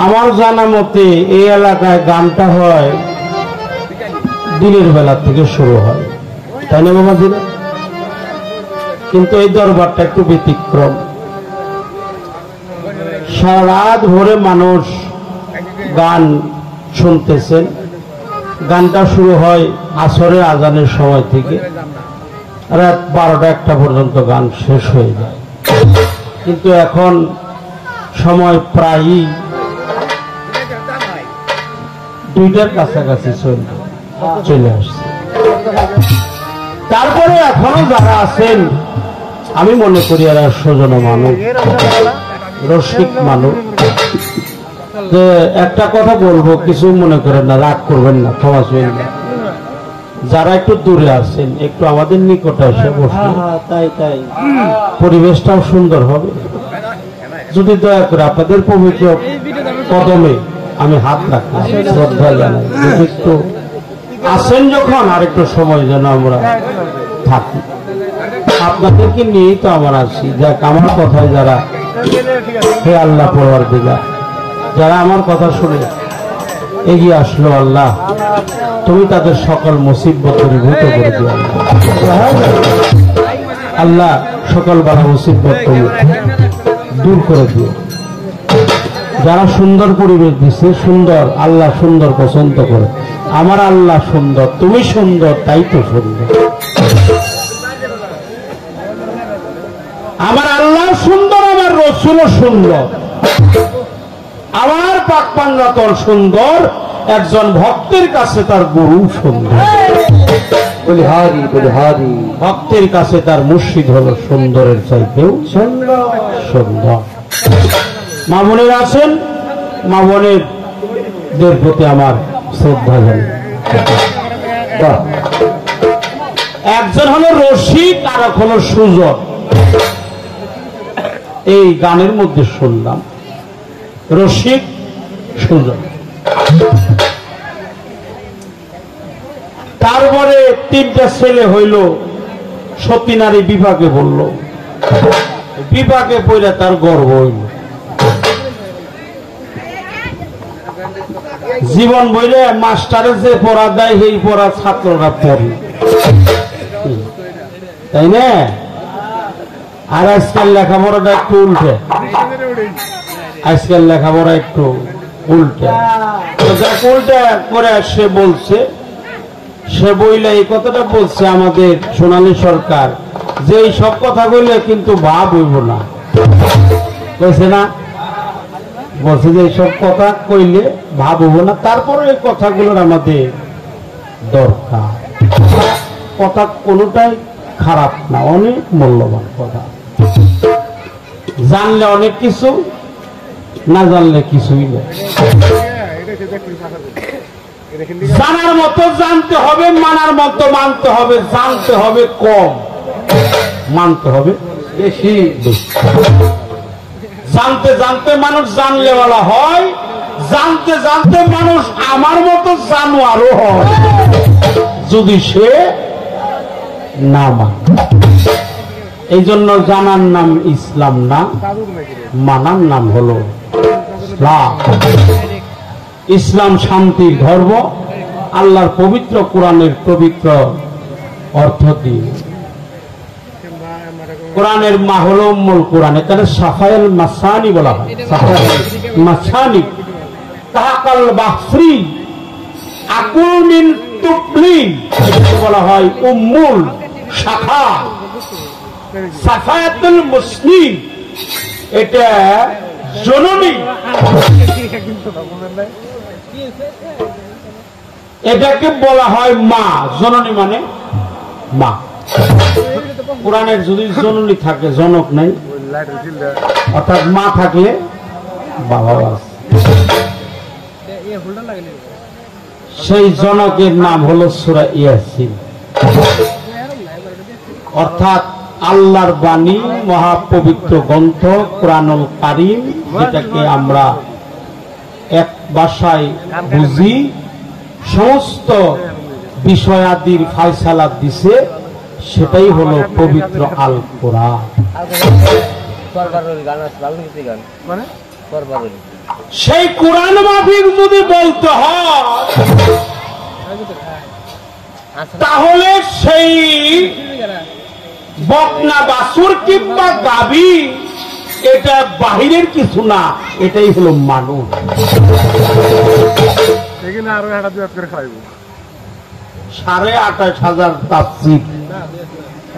আমার জানা মতে এই এলাকায় গানটা হয় দিনের বেলা থেকে শুরু হয়, তাই না বাবা দিনে? কিন্তু এই দরবারটা একটু ব্যতিক্রম। সারা রাত ভরে মানুষ গান শুনতেছেন। গানটা শুরু হয় আসরের আজানের সময় থেকে, রাত 12টা-1টা পর্যন্ত গান শেষ হয়ে যায়। কিন্তু এখন সময় প্রায়ই 2টার কাছাকাছি চলে আসছে। তারপরে এখনো যারা আছেন, আমি মনে করি এরা সজন মানুষ, রসিক মানুষ। যে একটা কথা বলবো, কিছু মনে করেন না, রাগ করবেন না, ক্ষমা চাইবেন না। যারা একটু দূরে আছেন, একটু আমাদের নিকটে এসে বসলে তাই পরিবেশটাও সুন্দর হবে। যদি দয়া করে আপনাদের পবিত্র কদমে আমি হাত রাখলাম, শ্রদ্ধা জানাই। একটু আসেন যখন, আর একটু সময় যেন আমরা থাকি। আপনাদেরকে নিয়েই তো আমার আসি। যাক, আমার কথায় যারা, হে আল্লাহ পরওয়ারদিগার, যারা আমার কথা শুনে এগিয়ে আসলো, আল্লাহ তুমি তাদের সকল মুসিবত দূরীভূত করে দিও। আল্লাহ সকল বাধা মুসিবত তুমি দূর করে দিও। যারা সুন্দর পরিবেশ দিচ্ছে, সুন্দর, আল্লাহ সুন্দর পছন্দ করে। আমার আল্লাহ সুন্দর, তুমি সুন্দর, তাই তো সুন্দর। আমার আল্লাহ সুন্দর, আমার রাসূলও সুন্দর, আমার পাক পাঞ্জাতন সুন্দর, একজন ভক্তের কাছে তার গুরু সুন্দর। ভক্তের কাছে তার মুর্শিদ হলো সুন্দরের চাইতেও সুন্দর। মা বোনেরা আছেন, মা বোনেদের প্রতি আমার শ্রদ্ধা জানাই। একজন হলো রসিক, আর এক হলো সুজন। এই গানের মধ্যে শুনলাম রসিক, সুজন। তারপরে 3টা ছেলে হইল, সতী নারী বিপাকে বলল, বিপাকে পড়ে তার গর্ব হইল। জীবন বইলে মাস্টারে যে পড়া দেয়, সেই পড়া ছাত্ররা পড়ে, তাই না? আর আজকাল লেখাপড়াটা একটু উল্টে, আজকাল লেখাপড়া একটু উল্টে। উল্টে করে সে বলছে, সে বইলে এই কথাটা বলছে আমাদের সোনালী সরকার, যে এই সব কথা বললে কিন্তু ভাব হইব না, বলছে না? বলছে যে এইসব কথা কইলে ভাব হইব না। তারপরে এই কথাগুলোর আমাদের দরকার। কথা কোনোটাই খারাপ না, অনেক মূল্যবান কথা। জানলে অনেক কিছু, না জানলে কিছুই না। জানার মতো জানতে হবে, মানার মতো মানতে হবে। জানতে হবে কম, মানতে হবে বেশি। জানতে জানতে মানুষ জানলেওয়ালা হয়, জানতে জানতে মানুষ আমার মতো জানোয়ারও হয়, যদি সে না মানে। এই জন্য জানার নাম ইসলাম না, মানার নাম হলো ইসলাম। ইসলাম শান্তির ধর্ম, আল্লাহর পবিত্র কোরআনের পবিত্র অর্থ দিয়ে। কোরআনের মা হলো উম্মুল কোরআন। এখানে সাফায়াল মাসানি বলা হয়, সাফায়াল মাসানি। তাহাকাল বাহরি আকুল মিন তুবলিন বলা হয় উম্মুল শাখা। সাফায়াতুল মুসলিম এটা জননী, এটাকে বলা হয় মা। জননী মানে মা। কোরআনের যদি জননী থাকে, জনক নাই, অর্থাৎ মা থাকলে বাবা আছে। সেই জনকের নাম হলো সূরা ইয়াসিন, অর্থাৎ আল্লাহর বাণী, মহাপবিত্র গ্রন্থ কোরআনুল কারীম, যেটাকে আমরা এক ভাষায় বুঝি, সমস্ত বিষয়াদির ফায়সালা দিছে, সেটাই হলো পবিত্র আল কোরআন। সেই কোরআন মাফিক যদি বলতে হয় তাহলে সেই বকনা বাছুর কিংবা গাভী এটা বাহিরের কিছু না, এটাই হলো মানুষ। আরো একটা দুই করে খাইব 28,500 তাফসীর,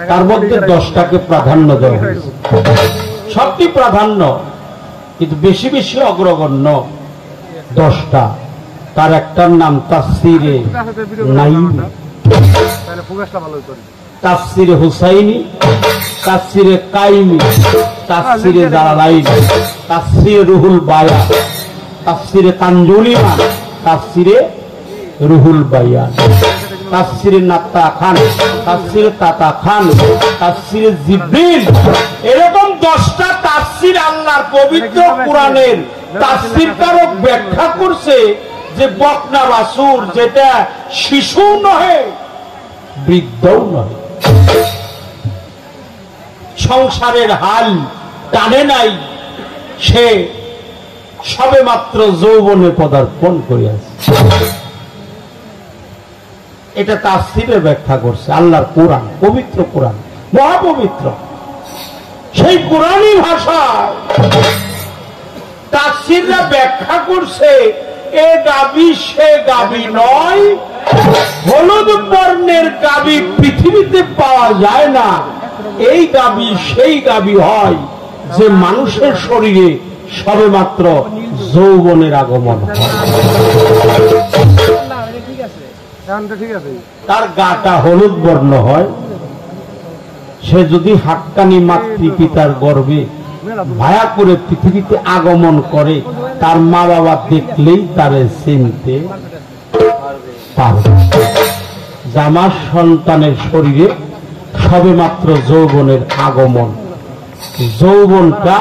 তার মধ্যে 10টাকে প্রাধান্য দেওয়া হয়েছে। সবটি প্রাধান্য, কিন্তু বেশি বেশি অগ্রগণ্য 10টা। তার একটার নাম তাফসীরে নাইমি, তাফসীরে হুসাইনি, তাফসীরে কাইমি, তাফসীরে জালালাইনি, তাফসীরে রুহুল বায়ান, তাফসীরে কানজুলিমান, তাফসীরে রুহুল বায়ান, তাফসীরে নাত্তা খান, তাফসীরে তাতা খান, তাফসীরে জিবরিল। এরকম 10টা তাফসীর আল্লাহর পবিত্র কোরআনের তাফসীরকারক ব্যাখ্যা করছে যে বকনা বাছুর যেটা শিশু নহে বৃদ্ধও নয়, সংসারের হাল টানে নাই, সে সবে মাত্র যৌবনে পদার্পণ করিয়াছে। এটা তাফসীরে ব্যাখ্যা করছে আল্লাহর কোরআন, পবিত্র কোরআন, মহাপবিত্র। সেই কোরআনী ভাষায় তাফসীররা ব্যাখ্যা করছে এ গাভী সে গাভী নয়, হলুদ বর্ণের গাভী পৃথিবীতে পাওয়া যায় না। এই গাভী সেই গাভী হয় যে মানুষের শরীরে সবেমাত্র যৌবনের আগমন হয়। তার গাটা হলুদ বর্ণ হয়। সে যদি হাক্কানি মাতৃ পিতার গর্ভে ভায়া করে পৃথিবীতে আগমন করে, তার মা বাবা দেখলেই তারে চিনতে পারবে। জামার সন্তানের শরীরে সবেমাত্র যৌবনের আগমন, যৌবনটা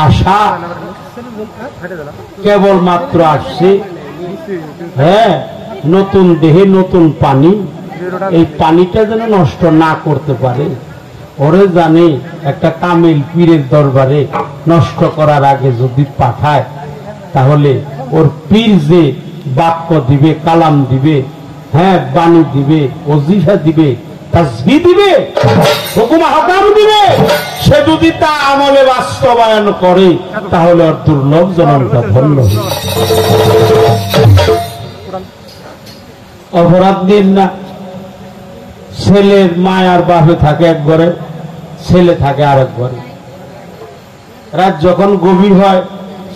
আসা কেবলমাত্র আসছে। হ্যাঁ, নতুন দেহে নতুন পানি, এই পানিটা যেন নষ্ট না করতে পারে। ওরে জানে একটা কামিল পীরের দরবারে নষ্ট করার আগে যদি পাঠায়, তাহলে ওর পীর যে বাক্য দিবে, কালাম দিবে, হ্যাঁ বাণী দিবে, ওজিফা দিবে, তাসবিহ দিবে, হুকুম হাকাম দিবে, সে যদি তা আমলে বাস্তবায়ন করে তাহলে ওর দুর্লভ জনমটা ধন্য হবে। অপরাধ দিন না, ছেলের মায়ার বাপে থাকে এক ঘরে, ছেলে থাকে আরেক ঘরে। রাত যখন গভীর হয়,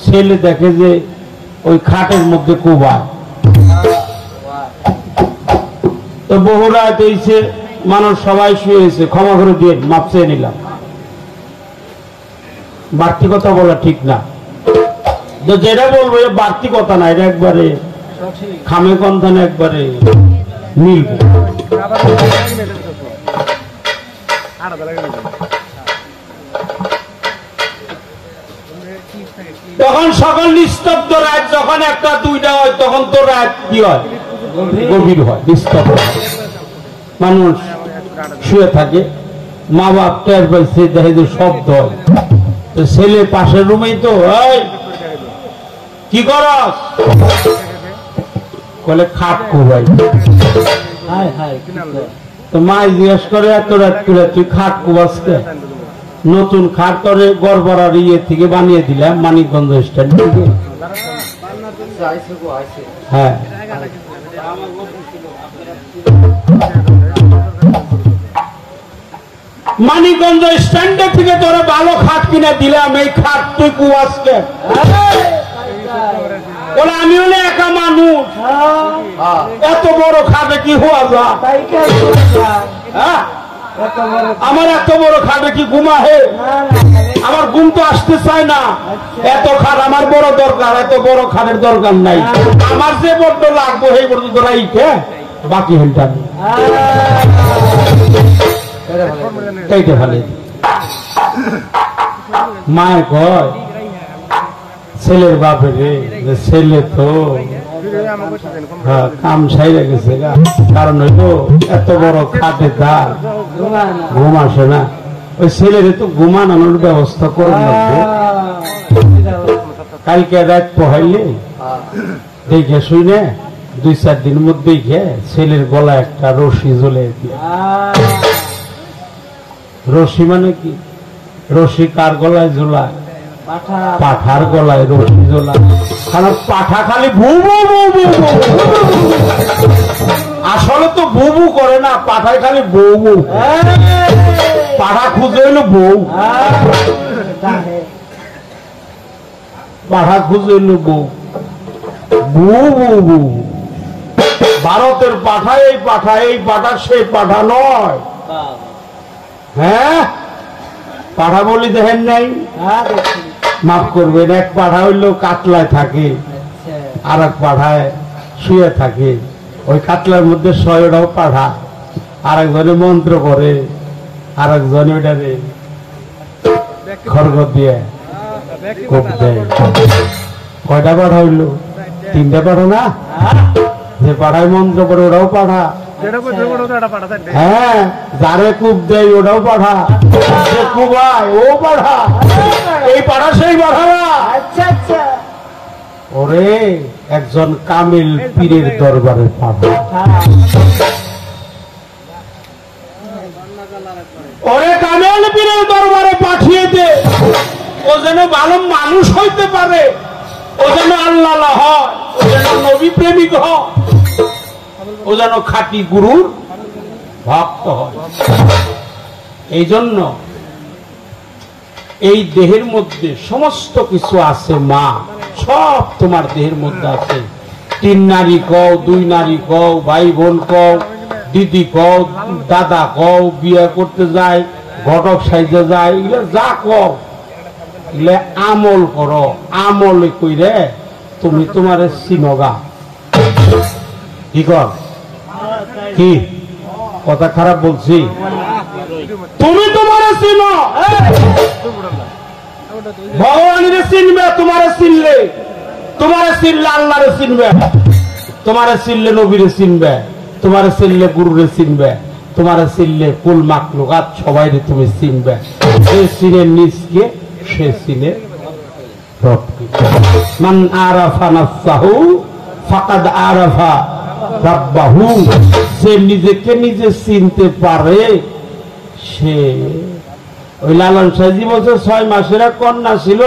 ছেলে দেখে যে ওই খাটের মধ্যে কুবায়। তো বহু রাত হয়েছে, মানুষ সবাই শুয়েছে, ক্ষমা করে দিয়ে মাপ চেয়ে নিলাম। বাড়তি কথা বলা ঠিক না, যেটা বলবো বাড়তি কথা না, এটা একবারে খামে কন্থানে একবারে মিলবে। তখন সকল নিস্তব্ধ রাত, যখন 1টা 2টা হয় তখন তো রাত কি হয়, গভীর হয়, নিস্তব্ধ। মানুষ শুয়ে থাকে, মা বাপ টের পাইছে, দেখে যে শব্দ হয়। তো ছেলে পাশের রুমেই তো, কি করস? বলে খাট কুবাই। তো মা জিজ্ঞেস করে, এত রাত করে তুই খাট কুবাস কে? নতুন খাট করে গড়বড়ার ইয়ে থেকে বানিয়ে দিলাম, মানিকগঞ্জ স্ট্যান্ড থেকে। হ্যাঁ, মানিকগঞ্জ স্ট্যান্ডে থেকে তোরা ভালো খাট কিনে দিলাম, এই খাট তুই কুবাস কে? বলে আমি হলে একা মানুষ, এত বড় খাটে কি হওয়া যায়? আমার এত বড় খাটে কি ঘুমা হে? আমার ঘুম তো আসতে চায় না। এত খাট আমার বড় দরকার, এত বড় খাটের দরকার নাই। আমার যে বড্ড লাগবো সেই বড্ড তোরা ইকে বাকি হেলটা এইটা ভালো। মায়ের কয় ছেলের বাপে রে, ছেলে তো কাম সাইরা গেছে, কারণ হইলো এত বড় খাটে তার ঘুম আসে না। ওই ছেলের তো ঘুমানোর ব্যবস্থা করে লাগবে। কালকে রাত পহাইলে দেখে শুনে 2-4 দিনের মধ্যে ছেলের গলায় একটা রশি ঝুলে দিয়ে। রশি মানে কি? রশি কার গলায় ঝোলায়? পাঠার গলায় রশি ঝোলায়। কারণ পাঠা খালি ভু ভু ভু ভু ভু। আসলে তো বউ বউ করে না, পাঠায় খালি বউ বউ। পাঠা খুঁজে হইল বউ, পাঠা খুঁজে হইল বউ। বউ বউ বউ। ভারতের পাঠা এই পাঠা, এই পাঠা সেই পাঠা নয়। হ্যাঁ, পাঠা বলি দেখেন নাই? মাফ করবেন, এক পাঠা হইল কাতলায় থাকে, আর এক পাঠায় শুয়ে থাকে। ওই কাতলার মধ্যে 100টাও পাঠা, আর একজনে মন্ত্র করে, আর একজনে ওইটারে খড়গ দিয়ে কোপ দেয়। কয়টা পাঠা হইল? 3টা পাঠা না? যে পাঠায় মন্ত্র করে ওটাও পাঠা। হ্যাঁ, যারে কূপ দেয় ওটাও পাঠা, যে কুবায় ও পাঠা। এই পাঠা সেই পাঠা না। ওরে একজন কামিল পীরের দরবারে পাঠা। ওরে কামিল পীরের দরবারে পাঠিয়ে দে, ও যেন ভালো মানুষ হইতে পারে, ও যেন আল্লাহ হয়, ও যেন নবী প্রেমিক হয়, ও যেন খাঁটি গুরুর ভক্ত হয়। এই জন্য এই দেহের মধ্যে সমস্ত কিছু আছে মা, সব তোমার দেহের মধ্যে আছে। 3 নারী কও, 2 নারী কও, ভাই বোন কও, দিদি কও, দাদা কও, বিয়ে করতে যায়, ঘটক সাইজে যায়, এগুলো যা কও, এগুলো আমল করো। আমল কইরে তুমি তোমার চিনগা। কি কর? কি কথা খারাপ বলছি? তুমি তোমার চিনো, ভগবানের চিনবে। তোমার চিনলে, তোমার চিনলে আল্লাহরে চিনবে, তোমার চিনলে নবীরে চিনবে, তোমার চিনলে গুরুরে চিনবে, তোমার চিনলে কুল মাখলুকাত সবাইরে তুমি চিনবে। সে চিনে নিজকে, সে চিনে রবকে। মান আরাফা নাফসাহু ফাকাদ আরাফা রাব্বাহু। সে নিজেকে নিজে চিনতে পারে, সে। ওই লালন সাহেজি বলছে 6 মাসের এক কন্যা ছিল,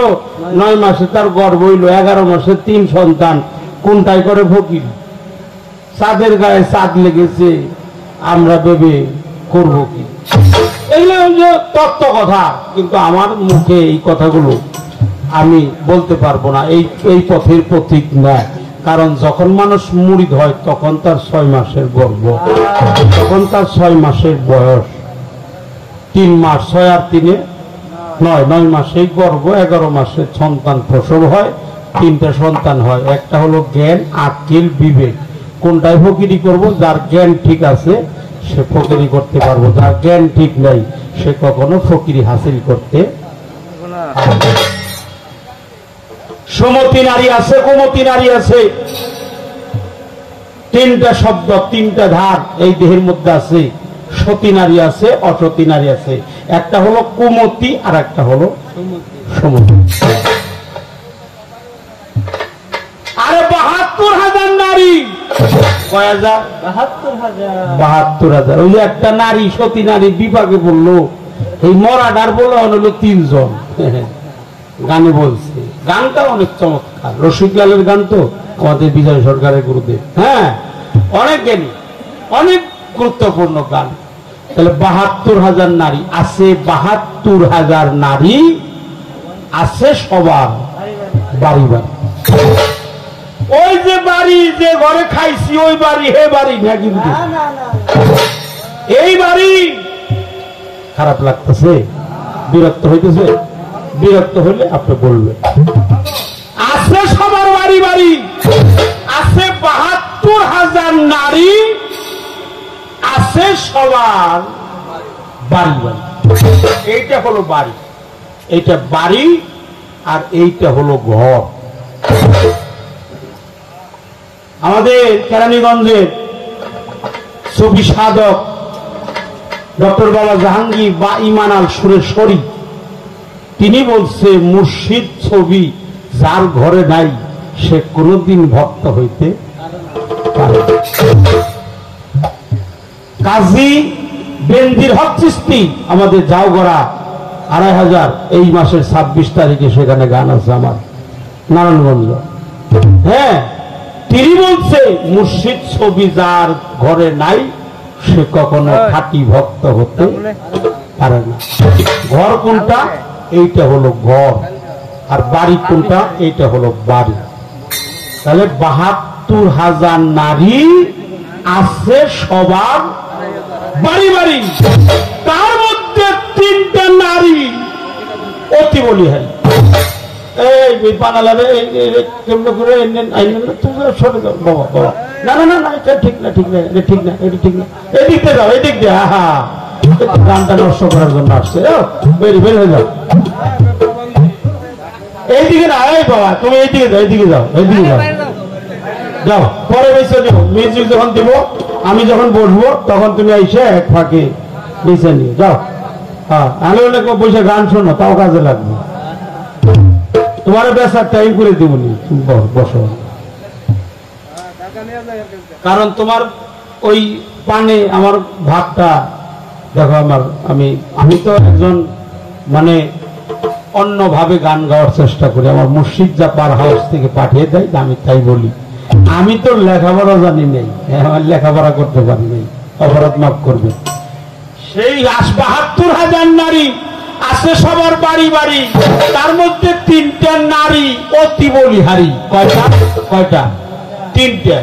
9 মাসে তার গর্ভ হইল, 11 মাসে 3 সন্তান। কোনটাই করে ফকির? চাঁদের গায়ে চাঁদ লেগেছে, আমরা ভেবে করবো কি? এগুলো হচ্ছে তত্ত্ব কথা, কিন্তু আমার মুখে এই কথাগুলো আমি বলতে পারবো না। এই পথের পথিক নয়। কারণ যখন মানুষ মুরিদ হয় তখন তার 6 মাসের গর্ভ, তখন তার 6 মাসের বয়স। 3 মাস, 6 আর 3 9 মাসেই গর্ভ, 11 মাসে সন্তান প্রসব হয়, 3টা সন্তান হয়। একটা হলো জ্ঞান, আকিল, বিবেক। কোনটাই ফকিরি করবো? যার জ্ঞান ঠিক আছে সে ফকিরি করতে পারবো, যার জ্ঞান ঠিক নাই সে কখনো ফকিরি হাসিল করতে। সমতি নারী আছে, কুমতি নারী আছে। 3টা শব্দ, 3টা ধার এই দেহের মধ্যে আছে। সতী নারী আছে, অসতী নারী আছে। একটা হলো কুমতি, আর একটা হলো সমতি। আরে ৭২,০০০ নারী। কয় হাজার? ৭২,০০০। ওই যে একটা নারী, সতী নারী বিপাকে বললো, এই মরাডার বলে হলো 3 জন। গানে বলছে, গানটা অনেক চমৎকার। রসিকলালের গান তো, আমাদের বিজয় সরকারের গুরুদেব। হ্যাঁ, অনেক জ্ঞানী, অনেক গুরুত্বপূর্ণ গান। তাহলে ৭২,০০০ নারী আছে, ৭২,০০০ নারী আছে সবার বাড়ি বাড়ি। ওই যে বাড়ি, যে ঘরে খাইছি ওই বাড়ি, হে বাড়ি না, কিন্তু এই বাড়ি। খারাপ লাগতেছে? বিরক্ত হইতেছে? বিরক্ত হইলে আপনি বলবেন। আছে সবার বাড়ি বাড়ি, আছে ৭২,০০০ নারী আছে সবার বাড়ি বাড়ি। এইটা হলো বাড়ি, এইটা বাড়ি, আর এইটা হলো ঘর। আমাদের কেরানীগঞ্জের সুফি সাধক ডক্টর বাবা জাহাঙ্গীর বা ইমান আল সুরেশ্বরী, তিনি বলছে মুর্শিদ ছবি যার ঘরে নাই সে কোনদিন ভক্ত হইতে পারে না। কাজী বেনজির হক চিশতি আমাদের জাওগড়া ২৫০০ এই মাসের ২৬ তারিখে সেখানে গান আছে আমার নারায়ণগঞ্জ। হ্যাঁ, তিনি বলছে মুর্শিদ ছবি যার ঘরে নাই সে কখনো খাঁটি ভক্ত হতে পারে না। ঘর কোনটা? এইটা হলো ঘর, আর বাড়ি কোনটা? এইটা হলো বাড়ি। তাহলে ৭২,০০০ নারী আছে সবার বাড়ি বাড়ি, তার মধ্যে ৩টা নারী অতি বলিহারী। এই বানালারে কেমন করে তুমি সরে যাও বাবা বাবা, না না না না এটা ঠিক না, ঠিক না, এটা ঠিক না, এটা ঠিক না, এদিকতে যাও, এদিক দিয়ে। আহা, গানটা নষ্ট করার জন্য আসছে। বের বের হয়ে যাও, এইদিকে না। এই বাবা তুমি এইদিকে যাও, এইদিকে যাও, এইদিকে যাও, যাও। পরে বেছে নিও, মিউজিক যখন দিব, আমি যখন বসবো তখন তুমি এসে এক ফাঁকে বেছে নিও, যাও। হ্যাঁ, আমি অনেক বসে গান শোনো, তাও কাজে লাগবে। তোমার বেসার টাইম করে দিবনি, বসো। কারণ তোমার ওই পানে আমার ভাবটা দেখো, আমি তো একজন মানে অন্যভাবে গান গাওয়ার চেষ্টা করি। আমার মুর্শিদ যা পার হাউস থেকে পাঠিয়ে দেয় আমি তাই বলি। আমি তো লেখাপড়া জানি নেই, আমার লেখাপড়া করতে পারি নাই, অপরাধ মাফ করবে। সেই ৭২,০০০ নারী আছে সবার বাড়ি বাড়ি, তার মধ্যে ৩টা নারী অতি বলিহারী। কয়টা? কয়টা? ৩টে।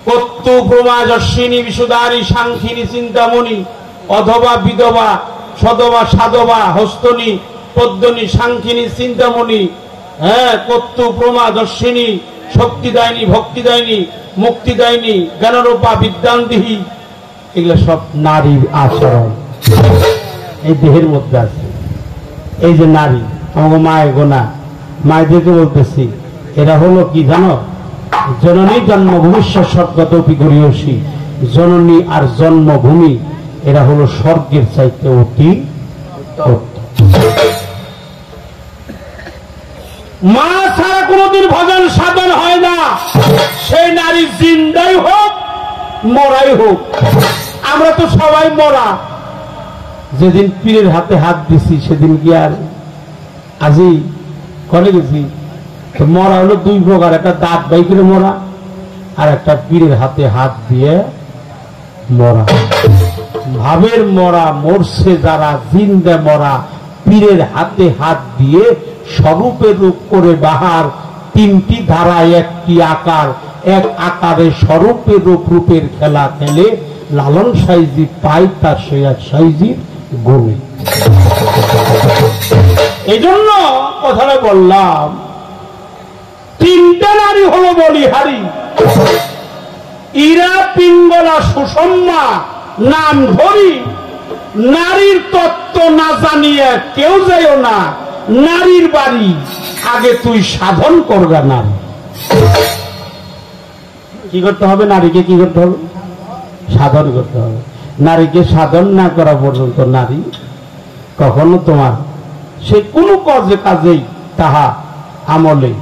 কত্তু প্রমা যশ্বিনী বিশুদারী সাংখিনী চিন্তামণি অধবা বিধবা সদবা সাধবা হস্তনী পদ্মনী সাংখিনী চিন্তামণি। হ্যাঁ, কত্তু প্রমা যশ্বিনী শক্তিদায়িনী ভক্তিদায়িনী মুক্তিদায়িনী জ্ঞানরূপা বিদ্যান্তিহী। এগুলো সব নারীর আচরণ এই দেহের মধ্যে আছে। এই যে নারী, আমাকে মায়ের গোনা, মায়েদেরকে বলতেছি, এরা হলো কি জানো? জননী জন্মভূমিষ্য স্বর্গতপি গরীয়সী। জননী আর জন্মভূমি এরা হলো স্বর্গের চাইতে অতি। মা ছাড়া কোনদিন ভজন সাধন হয় না, সেই নারী জিন্দাই হোক মরাই হোক। আমরা তো সবাই মরা। যেদিন পীরের হাতে হাত দিছি সেদিন কি আর আজি কলে গেছি? মরা হলো 2 প্রকার, একটা দাঁত বাই করে মরা, আর একটা পীরের হাতে হাত দিয়ে মরা। ভাবের মরা মরছে যারা, জিন্দা মরা পীরের হাতে হাত দিয়ে স্বরূপে রূপ করে বাহার। 3টি ধারায় 1টি আকার, এক আকারে স্বরূপে রূপ রূপের খেলা খেলে লালন সাইজি পায় তার সে এক সাইজির গুণে। এই জন্য কথাটা বললাম, 3টা নারী হলো বলিহারী। ইরা পিঙ্গলা সুষম্মা নাম ধরি, নারীর তত্ত্ব না জানিয়ে কেউ যাইও না নারীর বাড়ি, আগে তুই সাধন করগা। নারী কি করতে হবে? নারীকে কি করতে হবে? সাধন করতে হবে। নারীকে সাধন না করা পর্যন্ত নারী কখনো তোমার সে কোনো কাজেই তাহা আমলে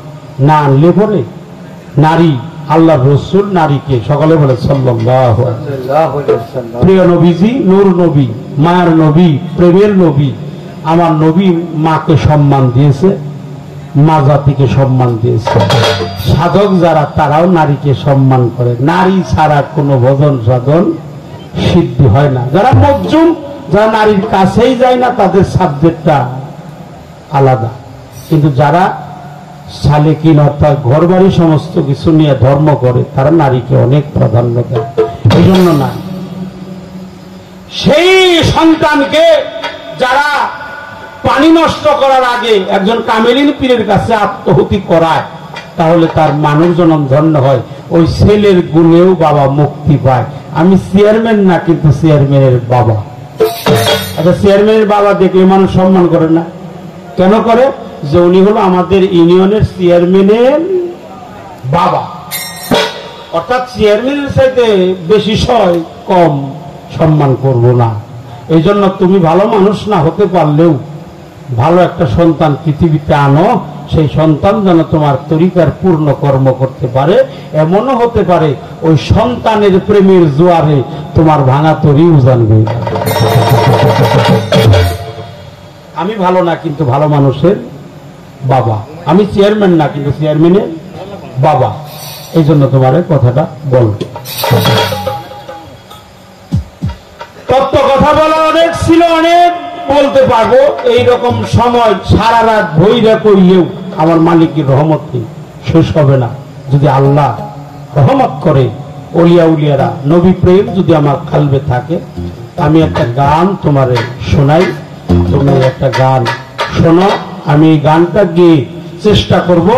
না আনলে পরে নারী, আল্লাহ রসুল নারীকে সকলে বলে সাল্লাল্লাহু আলাইহি ওয়াসাল্লাম, প্রিয় নবীজি, নূর নবী, মায়ের নবী, প্রেমের নবী, আমার নবী মাকে সম্মান দিয়েছে, মা জাতিকে সম্মান দিয়েছে। সাধক যারা তারাও নারীকে সম্মান করে। নারী ছাড়া কোনো ভজন সাধন সিদ্ধি হয় না। যারা মজজুম, যারা নারীর কাছেই যায় না, তাদের সাবজেক্টটা আলাদা। কিন্তু যারা সালেকিন অর্থাৎ ঘর বাড়ি সমস্ত কিছু নিয়ে ধর্ম করে, তারা নারীকে অনেক প্রাধান্য দেয়। এই জন্য না, সেই সন্তানকে যারা পানি নষ্ট করার আগে একজন কামেলিন পীরের কাছে আত্মহুতি করায়, তাহলে তার মানব জনম ধন্য হয়। ওই ছেলের গুণেও বাবা মুক্তি পায়। আমি চেয়ারম্যান না, কিন্তু চেয়ারম্যানের বাবা। আচ্ছা, চেয়ারম্যানের বাবা দেখলে মানুষ সম্মান করে না? কেন করে? যে উনি হলো আমাদের ইউনিয়নের চেয়ারম্যানের বাবা। অর্থাৎ চেয়ারম্যানের চাইতে বেশি সয় কম সম্মান করব না। এই জন্য তুমি ভালো মানুষ না হতে পারলেও ভালো একটা সন্তান পৃথিবীতে আনো, সেই সন্তান যেন তোমার তরিকার পূর্ণ কর্ম করতে পারে। এমনও হতে পারে ওই সন্তানের প্রেমের জোয়ারে তোমার ভাঙা তরিও জানবে। আমি ভালো না, কিন্তু ভালো মানুষের বাবা। আমি চেয়ারম্যান না, কিন্তু চেয়ারম্যানের বাবা। এই জন্য তোমার কথাটা বলবো। তত্ত্ব কথা বলা অনেক ছিল, অনেক বলতে পারবো। এইরকম সময় সারা রাত ভৈরা কইলেও আমার মালিকের রহমতে শেষ হবে না। যদি আল্লাহ রহমত করে, ওলিয়া উলিয়ারা নবী প্রেম যদি আমার কালবে থাকে, আমি একটা গান তোমারে শোনাই। তুমি একটা গান শোনো। আমি এই গানটা গিয়ে চেষ্টা করব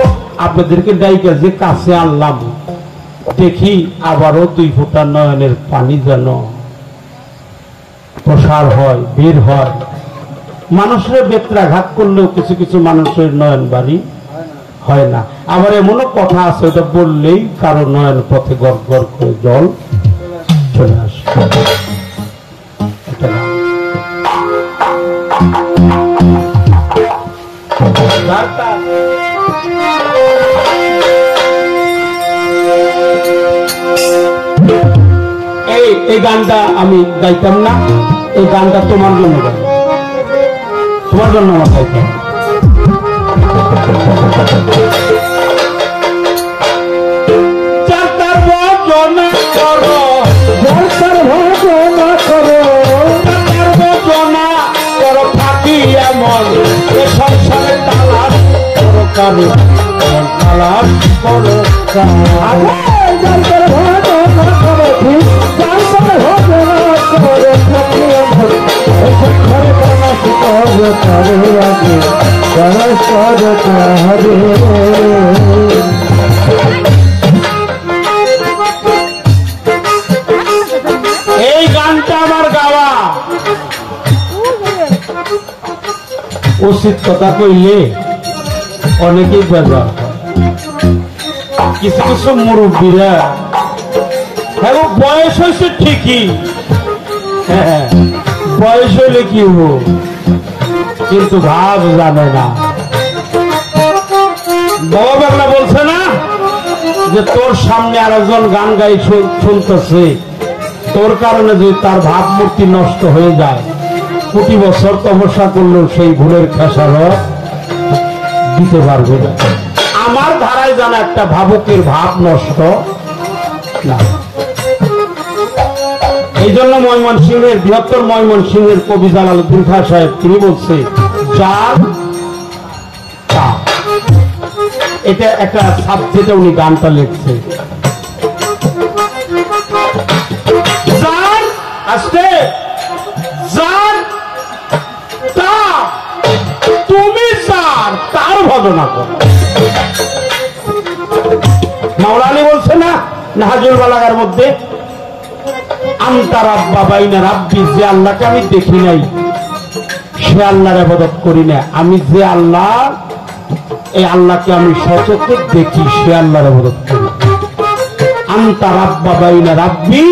আপনাদেরকে ডাইকা যে কাছে আনলাম, দেখি আবারও 2 ফোঁটা নয়নের পানি যেন প্রসার হয়, বের হয়। মানুষের বেত্রাঘাত করলেও কিছু কিছু মানুষের নয়ন বাড়ি হয় না। আবার এমনও কথা আছে, এটা বললেই কারো নয়ন পথে গড় গড় করে জল চলে আসে। এই গানটা আমি গাইতাম না, এই গানটা তোমার জন্য গাই, তোমার জন্য আমার গাইতাম। যাতার ভজনা করো, যাতার ভজনা করো, যাতার ভজনা করো, থাকি এমন এ সংসারে তালাশ করো কারো, তালাশ করো কারো। যাতার ভজনা করো, যাতার ভজনা করো, থাকি এমন এ সংসারে তালাশ করো কারো আগে, তালাশ করো কারো। এই গানটা আমার গাওয়া উচিত। কথা কইলে অনেকেই বেজার, কিছু কিছু মুরব্বীরা হ্যাঁ বয়স হয়েছে ঠিকই, হ্যাঁ বয়স হইলে কি হবো, কিন্তু ভাব জানে না। বাবা বাংলা বলছে না যে তোর সামনে আরেকজন গান গাই শুনতেছে, তোর কারণে যদি তার ভাবমূর্তি নষ্ট হয়ে যায়, কোটি বছর তপস্যা করলেও সেই ভুলের খেসারত দিতে পারবে না। আমার ধারায় যেন একটা ভাবুকের ভাব নষ্ট না। এই জন্য ময়মনসিংহের, বৃহত্তর ময়মনসিংহের কবি জালালউদ্দিন খাঁ সাহেব তিনি বলছে, যার তা, এটা একটা সাবজেক্টে উনি গানটা লিখছে। যার আসতে যার তা, তুমি যার তার ভজনা করো। মাওলানা বলছে না নাহাজুল বালাগার মধ্যে, আনতা রাব্বা বাইনা রাব্বি, যে আল্লাহকে আমি দেখি নাই সে আল্লাহর ইবাদত করি না, আমি যে আল্লাহ, এই আল্লাহকে আমি সচক্ষে দেখি সে আল্লাহর ইবাদত করি। আনতা রাব্বা বাইনা রাব্বি,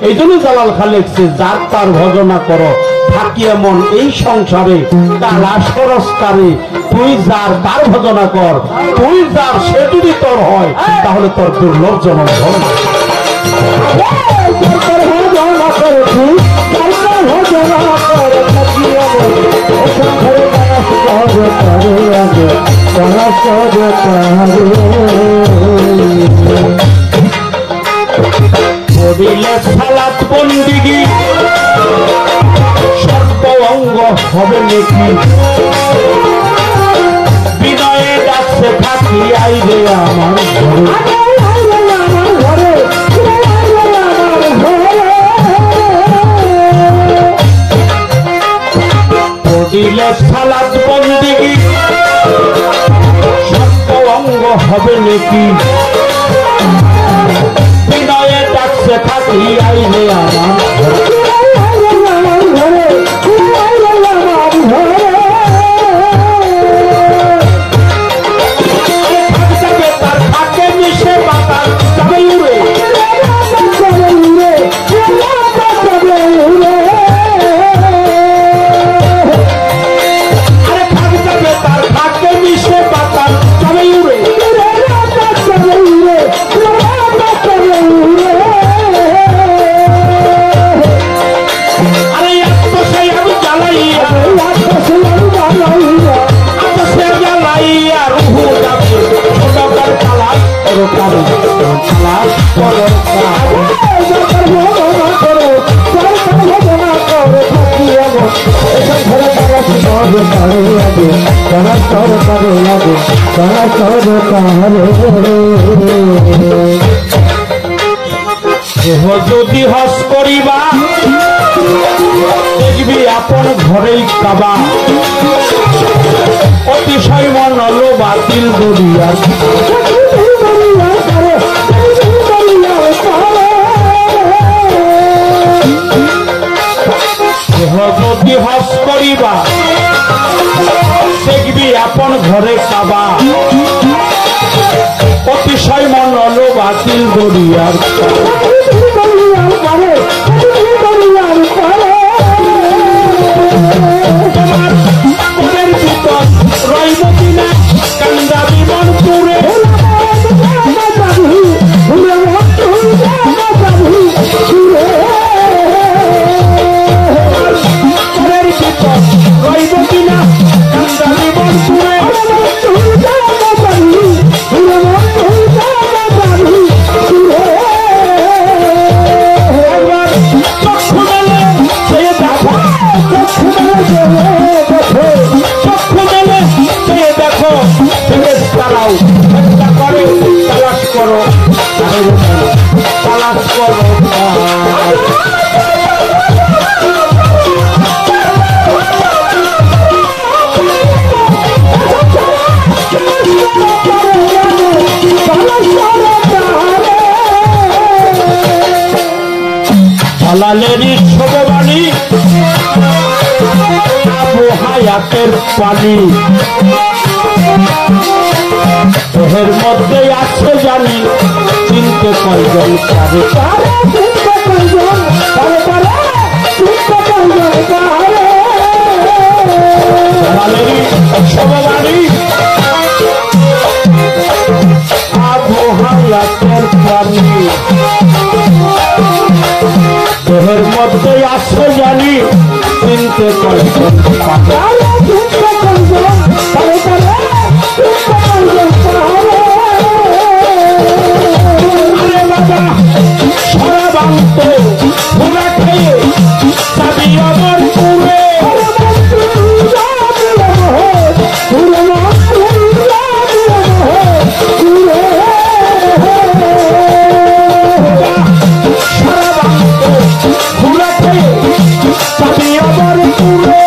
এই জন্য জালাল খাঁ লিখছে, যার তার ভজনা করো, থাকি এমন এই সংসারে কালা সরসকারে, তুই যার তার ভজনা কর, তুই যার সে যদি তোর হয় তাহলে তোর দুর্লভ জনম ধর। করিলে সালাত বন্দিগি সর্ব অঙ্গ হবে নাকি, বিনয়ে ডাকছে থাকি আইরে আমার ঘরে, করিলে সালাত বন্দিগি সর্ব অঙ্গ হবে নাকি, বিনয়ে ডাকছে থাকি আইরে আমার ঘরে। তার থাকে মিশে বাতাস যাবে উড়ে, আরে থাক যাবে তার থাকে মিশে বাতাস করো কারে তালাশ করো যদি হস করিবা দেখবি আপন ঘরেই কাবা অতিশয় মন হলো বাতিল দরিয়া যদি হস করিবা দেখবি আপন ঘরে কাবা অতিশয় মন হলো বাতিল দরিয়ার রইব কিনা কান্দাবি মন পুরে রইব কিনা কান্দাবি মন পুরে তালাশ করো তালাশ করো হালালেরই ছোটবাণী আবু হায়াতের পানি এর মধ্যে আছে জানি চিনতে কয়জন পারে সবারই আবু হায়াতের পানি দেহের মধ্যে আছে জানি চিনতে কয়জন পারে সরাবান্ত পুরা খেয়ে চাবি আমার পুরে সরাবান্ত পুরা খেয়ে চাবি আমার পুরে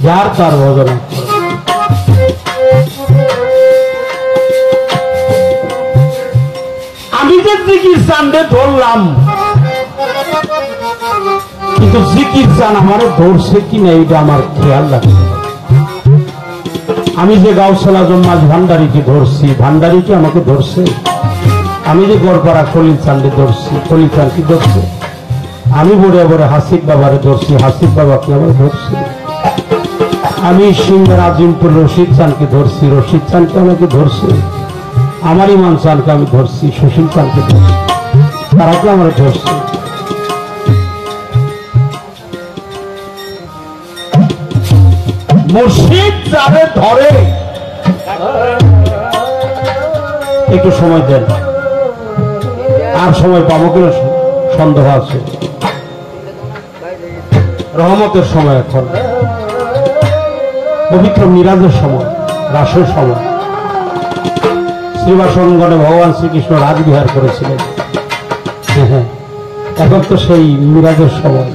যার তার ভজন আমি যে জিকির চান্দে ধরলাম কিন্তু জিকির চান আমার ধরছে কিনা এটা আমার খেয়াল রাখছে। আমি যে গাউসল আজম মাঝ ভান্ডারীকে ধরছি, ভান্ডারীকে আমাকে ধরছে। আমি যে গড়পাড়া খলিল চান্দে ধরছি, খলিল চান্দকে ধরছে। আমি বড়ে বড়ে হাসিফ বাবারে ধরছি, হাসিফ বাবাকে আমার ধরছি। আমি সিংহের আজিমপুর রশিদ চানকে ধরছি, রশিদ চানকে আমাকে ধরছে। আমার ইমান চানকে আমি ধরছি, সুশীল চানকে ধরছি, তারাকে আমার ধরছে। মুর্শিদ যারে ধরে একটু সময় দেন, আর সময় পাবো কিনা সন্দেহ আছে। রহমতের সময়, এখন পবিত্র মিরাজের সময়, রাসের সময়। শ্রীবাসনগণে ভগবান শ্রীকৃষ্ণ রাজবিহার করেছিলেন। হ্যাঁ, এখন তো সেই মিরাজের সময়।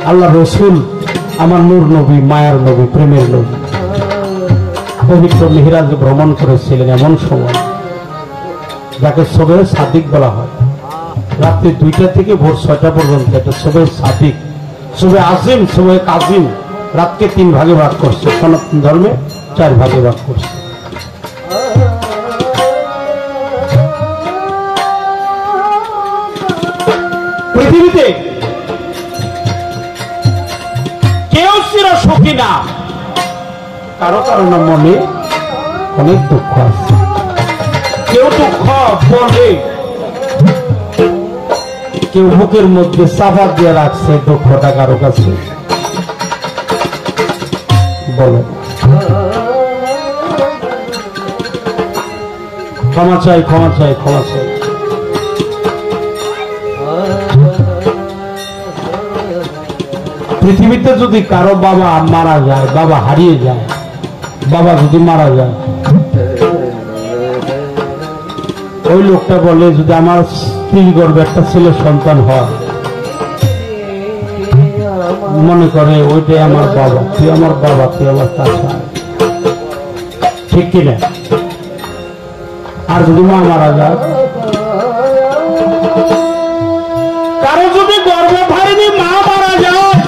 আল্লাহ রসুল আমার নূর নবী, মায়ার নবী, প্রেমের নবী। পবিত্র মেহরাজ ভ্রমণ করেছিলেন এমন সময়, যাকে সবে সাদিক বলা হয়। রাত্রি 2টা থেকে ভোর 6টা পর্যন্ত এটা সবে সাদিক, সবে আজিম, সবে কাজিম। রাতকে 3 ভাগে ভাগ করছে, সনাতন ধর্মে 4 ভাগে ভাগ করছে। পৃথিবীতে কেউ চির সুখী না, কারো কারো না মনে অনেক দুঃখ আছে। কেউ দুঃখ বলে, কেউ বুকের মধ্যে চাপা দিয়ে রাখছে দুঃখটা কারো কাছে বলে। ক্ষমা চাই, ক্ষমা চাই, ক্ষমা চাই। পৃথিবীতে যদি কারো বাবা মারা যায়, বাবা হারিয়ে যায়, বাবা যদি মারা যায়, ওই লোকটা বলে যদি আমার স্ত্রী গর্ভে একটা ছেলে সন্তান হয়, মনে করে ওইটাই আমার বাবা, তুই আমার বাবা, তুই আমার চাচা, ঠিক কিনা? আর যদি মা মারা যায়, কারো যদি গর্ভধারিণী মা মারা যায়,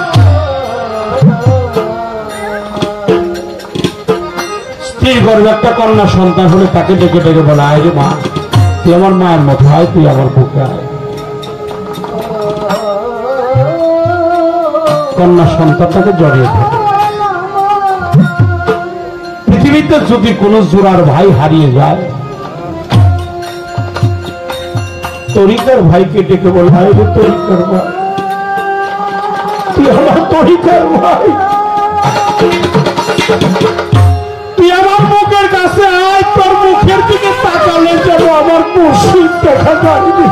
স্ত্রীর গর্ভে একটা কন্যা সন্তান হলে তাকে ডেকে ডেকে বলা, আয় রে মা, তুই আমার মায়ের মতো, আয় তুই আমার বুকে আয়। কন্যা সন্তানটাকে জড়িয়ে থাকে। পৃথিবীতে যদি কোনো জোড়ার ভাই হারিয়ে যায়, তরিকার ভাইকে ডেকে বলে, আয় রে তরিকার ভাই, তুই আমার তরিকার ভাই, তুই আমার মুখের কাছে আয়, তোর মুখের দিকে তাকালে যেন আমার মুর্শিদ দেখা যায়নি,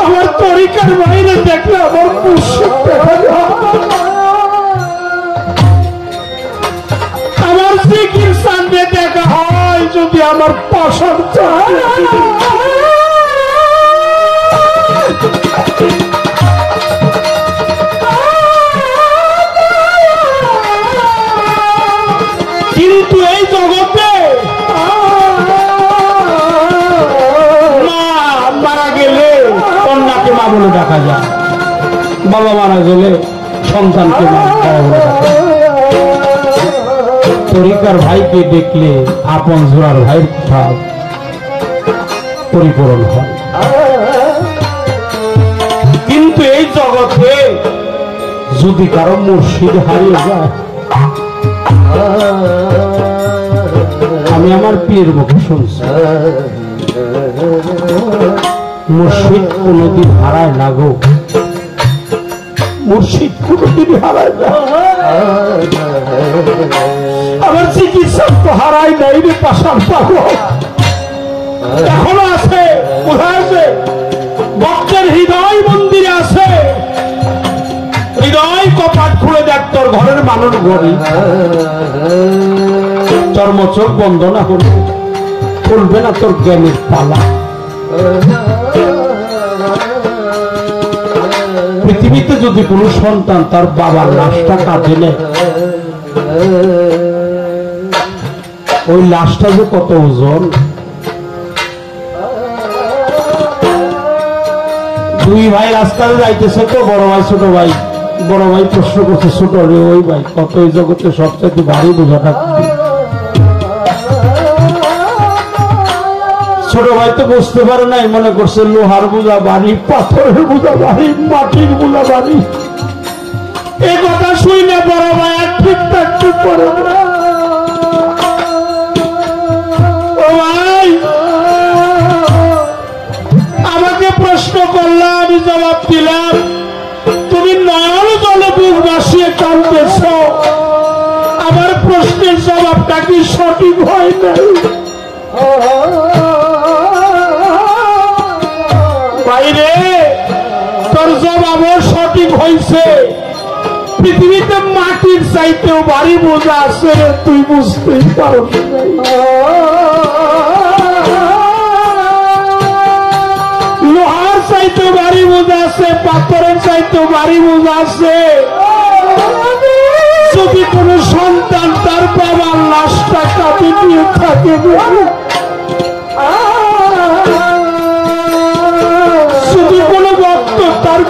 আমার তরিকার বাইরে দেখলে আমার মুর্শিদ দেখা যায়, আমার জিকির সামনে দেখা হয় যদি আমার পাশার চায়। কিন্তু এই জগতে মা মারা গেলে কন্যাকে মা বলে ডাকা যায়, বাবা মারা গেলে সন্তানকে মা বাবা বলে ডাকা যায়। তরিকার ভাইকে দেখলে আপন জোড়ার ভাইয়ের কথা পরিপূরণ হয়। কিন্তু এই জগতে যদি কারো মুর্শিদ হারিয়ে যায়, আমি আমার পীরের মুখে শুনছি, মুর্শিদ কোনদিন হারায় না গো, মুর্শিদ কোনদিন হারায় না। আমার চিকিৎসক তো হারায় নাই রে পাশার পাগল, এখনো আছে, কোথায় আছে? ভক্তের হৃদয় মন্দিরে আছে। হৃদয় কপাট খুলে দেখ, তোর ঘরের মানুষ গড়ি চর্ম চোখ বন্ধ না হলে খুলবে না তোর জ্ঞানের তালা। পৃথিবীতে যদি কোনো সন্তান তার বাবার লাশটা কাঁদে নেয়, ওই লাশটা যে কত ওজন। দুই ভাই রাস্তায় যাইতেছে তো, বড় ভাই ছোট ভাই, বড় ভাই প্রশ্ন করছে ছোট রে, ওই ভাই কত এই জগতে সবচেয়ে ভারী বোঝাটা। ছোট ভাই তো বুঝতে পারে নাই, মনে করছে লোহার বোঝা বাড়ি, পাথরের বোঝা বাড়ি, মাটির বোঝা বাড়ি। এ কথা শুনে বড় ভাই আর ঠিক থাকতে পারে না। ও ভাই, আমাকে প্রশ্ন করলাম, আমি জবাব দিলাম, তুমি নয়ন জলে বুক ভাসিয়ে কাঁদতেছ, আমার প্রশ্নের জবাবটা কি সঠিক হয় নাই? বাইরে তোর জবাবও সঠিক হয়েছে। পৃথিবীতে মাটির চাইতেও ভারী বোঝা আছে, তুই বুঝতেই পারো নাই। লোহার চাইতেও ভারী বোঝা আছে, পাথরের চাইতেও ভারী বোঝা আছে। যদি কোন সন্তান তার থাকে যদি কোনো ভক্ত তার